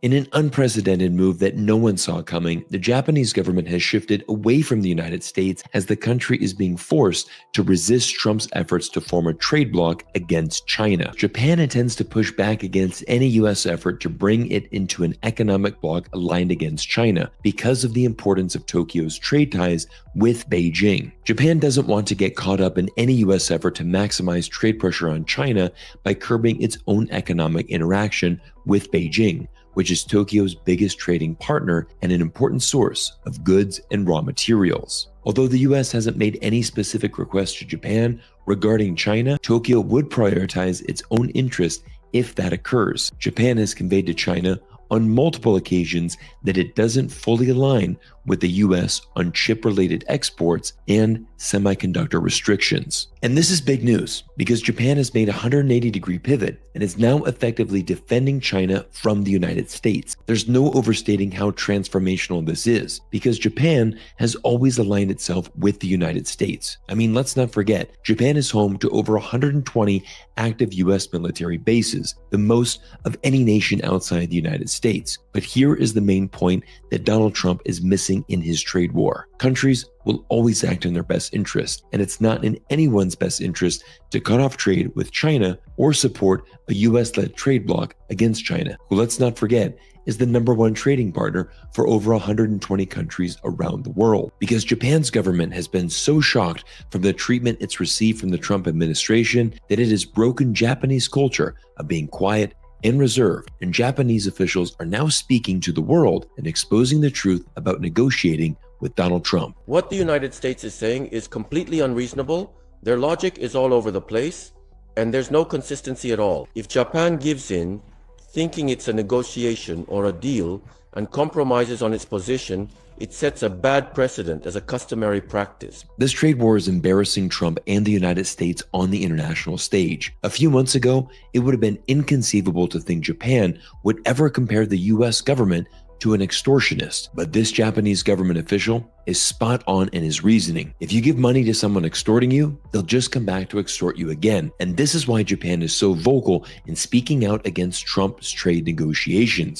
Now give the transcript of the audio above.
In an unprecedented move that no one saw coming, the Japanese government has shifted away from the United States as the country is being forced to resist Trump's efforts to form a trade bloc against China. Japan intends to push back against any U.S. effort to bring it into an economic bloc aligned against China because of the importance of Tokyo's trade ties with Beijing. Japan doesn't want to get caught up in any U.S. effort to maximize trade pressure on China by curbing its own economic interaction with Beijing, which is Tokyo's biggest trading partner and an important source of goods and raw materials. Although the US hasn't made any specific requests to Japan regarding China, Tokyo would prioritize its own interest if that occurs. Japan has conveyed to China on multiple occasions that it doesn't fully align with the US on chip-related exports and semiconductor restrictions. And this is big news because Japan has made a 180-degree pivot and is now effectively defending China from the United States. There's no overstating how transformational this is because Japan has always aligned itself with the United States. I mean, let's not forget, Japan is home to over 120 active US military bases, the most of any nation outside the United States. But here is the main point that Donald Trump is missing in his trade war. Countries will always act in their best interest, and it's not in anyone's best interest to cut off trade with China or support a US-led trade bloc against China, who, let's not forget, is the #1 trading partner for over 120 countries around the world. Because Japan's government has been so shocked from the treatment it's received from the Trump administration that it has broken Japanese culture of being quiet and reserved, and Japanese officials are now speaking to the world and exposing the truth about negotiating with Donald Trump. What the United States is saying is completely unreasonable. Their logic is all over the place, and there's no consistency at all. If Japan gives in, thinking it's a negotiation or a deal, and compromises on its position, it sets a bad precedent as a customary practice. This trade war is embarrassing Trump and the United States on the international stage. A few months ago, it would have been inconceivable to think Japan would ever compare the US government to an extortionist. But this Japanese government official is spot on in his reasoning. If you give money to someone extorting you, they'll just come back to extort you again. And this is why Japan is so vocal in speaking out against Trump's trade negotiations.